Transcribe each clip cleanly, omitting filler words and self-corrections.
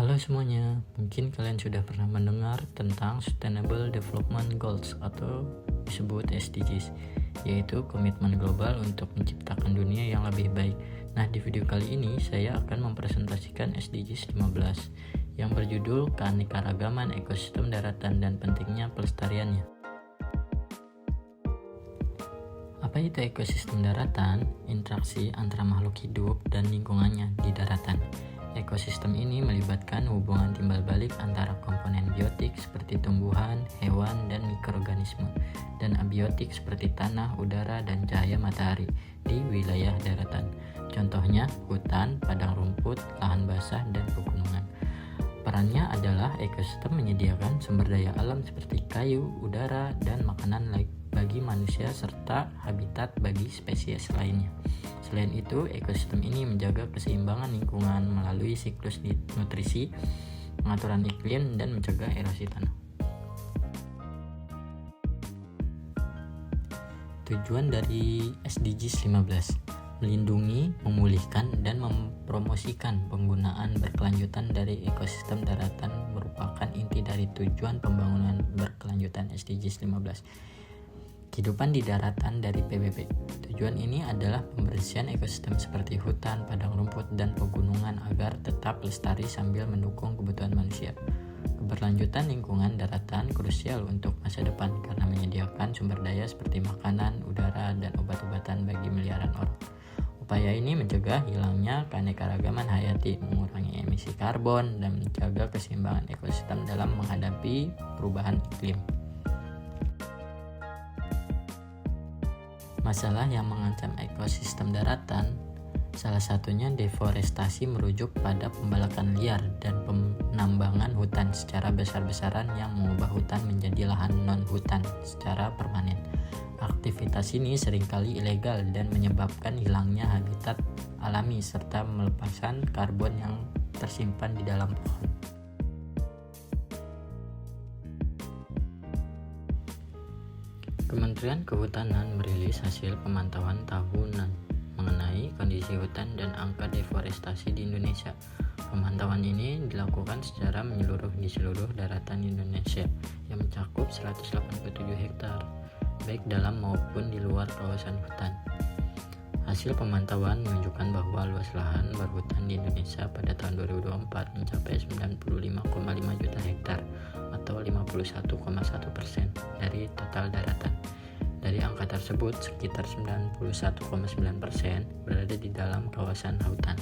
Halo semuanya, mungkin kalian sudah pernah mendengar tentang Sustainable Development Goals atau disebut SDGs, yaitu komitmen global untuk menciptakan dunia yang lebih baik. Nah, di video kali ini saya akan mempresentasikan SDGs 15 yang berjudul Keanekaragaman Ekosistem Daratan dan Pentingnya Pelestariannya. Apa itu ekosistem daratan? Interaksi antara makhluk hidup dan lingkungannya di daratan. Ekosistem ini melibatkan hubungan timbal balik antara komponen biotik seperti tumbuhan, hewan, dan mikroorganisme, dan abiotik seperti tanah, udara, dan cahaya matahari di wilayah daratan. Contohnya hutan, padang rumput, lahan basah, dan pegunungan. Perannya adalah ekosistem menyediakan sumber daya alam seperti kayu, udara, dan makanan bagi manusia serta habitat bagi spesies lainnya. Selain itu, ekosistem ini menjaga keseimbangan lingkungan melalui siklus nutrisi, pengaturan iklim, dan mencegah erosi tanah. Tujuan dari SDGs 15: melindungi, memulihkan, dan mempromosikan penggunaan berkelanjutan dari ekosistem daratan merupakan inti dari tujuan pembangunan berkelanjutan SDGs 15. Kehidupan di daratan dari PBB. Tujuan ini adalah pembersihan ekosistem seperti hutan, padang rumput, dan pegunungan agar tetap lestari sambil mendukung kebutuhan manusia. Keberlanjutan lingkungan daratan krusial untuk masa depan karena menyediakan sumber daya seperti makanan, udara, dan obat-obatan bagi miliaran orang. Upaya ini mencegah hilangnya keanekaragaman hayati, mengurangi emisi karbon, dan menjaga keseimbangan ekosistem dalam menghadapi perubahan iklim. Masalah yang mengancam ekosistem daratan, salah satunya deforestasi merujuk pada pembalakan liar dan penambangan hutan secara besar-besaran yang mengubah hutan menjadi lahan non-hutan secara permanen. Aktivitas ini seringkali ilegal dan menyebabkan hilangnya habitat alami serta melepaskan karbon yang tersimpan di dalam pohon. Kementerian Kehutanan merilis hasil pemantauan tahunan mengenai kondisi hutan dan angka deforestasi di Indonesia. Pemantauan ini dilakukan secara menyeluruh di seluruh daratan Indonesia yang mencakup 187 hektar, baik dalam maupun di luar kawasan hutan. Hasil pemantauan menunjukkan bahwa luas lahan berhutan di Indonesia pada tahun 2024 mencapai 95,5 juta hektar atau 51,1% dari total daratan. Dari angka tersebut, sekitar 91,9% berada di dalam kawasan hutan.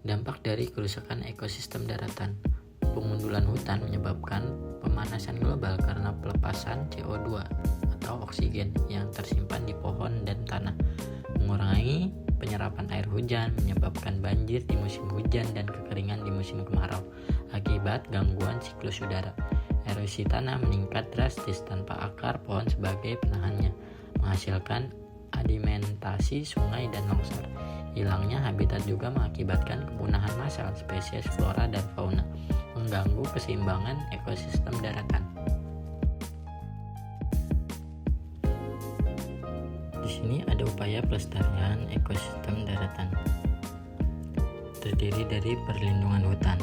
Dampak dari kerusakan ekosistem daratan. Pengundulan hutan menyebabkan pemanasan global karena pelepasan CO2 atau oksigen yang tersimpan di pohon dan tanah, mengurangi penyerapan air hujan, menyebabkan banjir di musim hujan dan kekeringan di musim kemarau akibat gangguan siklus udara. Erosi tanah meningkat drastis tanpa akar pohon sebagai penahannya, menghasilkan sedimentasi sungai dan longsor. Hilangnya habitat juga mengakibatkan kepunahan massal spesies flora dan fauna, mengganggu keseimbangan ekosistem daratan. Di sini ada upaya pelestarian ekosistem daratan. Terdiri dari perlindungan hutan,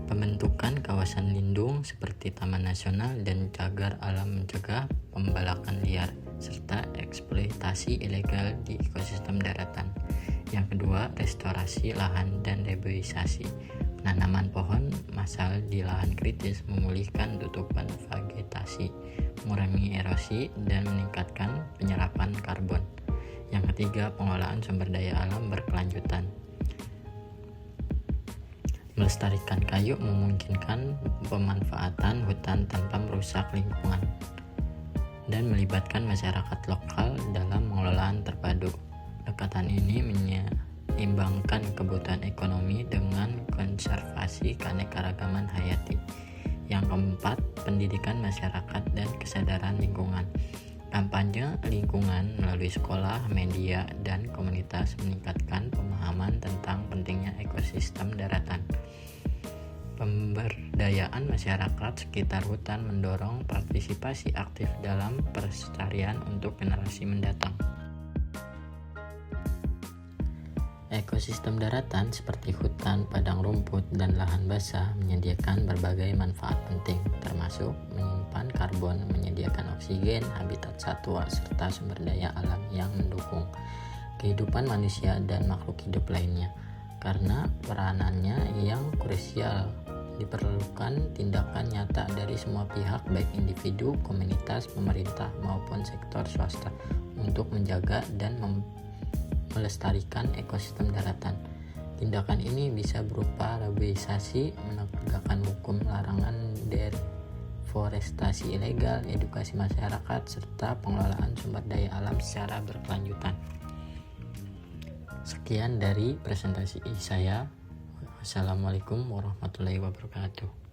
pembentukan kawasan lindung seperti taman nasional dan cagar alam mencegah pembalakan liar, serta eksploitasi ilegal di ekosistem daratan. Yang kedua, restorasi lahan dan reboisasi. Penanaman pohon massal di lahan kritis memulihkan tutupan vegetasi, mengurangi erosi, dan meningkatkan penyerapan karbon. Yang ketiga, pengolahan sumber daya alam berkelanjutan. Melestarikan kayu memungkinkan pemanfaatan hutan tanpa merusak lingkungan dan melibatkan masyarakat lokal dalam pengelolaan terpadu. Pendekatan ini menyeimbangkan kebutuhan ekonomi dengan konservasi keanekaragaman hayati. Yang keempat, pendidikan masyarakat dan kesadaran lingkungan. Kampanye lingkungan melalui sekolah, media, dan komunitas meningkatkan pemahaman tentang pentingnya ekosistem daratan. Pemberdayaan masyarakat sekitar hutan mendorong partisipasi aktif dalam pelestarian untuk generasi mendatang. Ekosistem daratan seperti hutan, padang rumput, dan lahan basah menyediakan berbagai manfaat penting, termasuk menyimpan karbon, menyediakan oksigen, habitat satwa, serta sumber daya alam yang mendukung kehidupan manusia dan makhluk hidup lainnya. Karena peranannya yang krusial, diperlukan tindakan nyata dari semua pihak, baik individu, komunitas, pemerintah, maupun sektor swasta untuk menjaga dan melestarikan ekosistem daratan. Tindakan ini bisa berupa reboisasi, menegakkan hukum larangan deforestasi ilegal, edukasi masyarakat, serta pengelolaan sumber daya alam secara berkelanjutan. Sekian dari presentasi saya. Wassalamualaikum warahmatullahi wabarakatuh.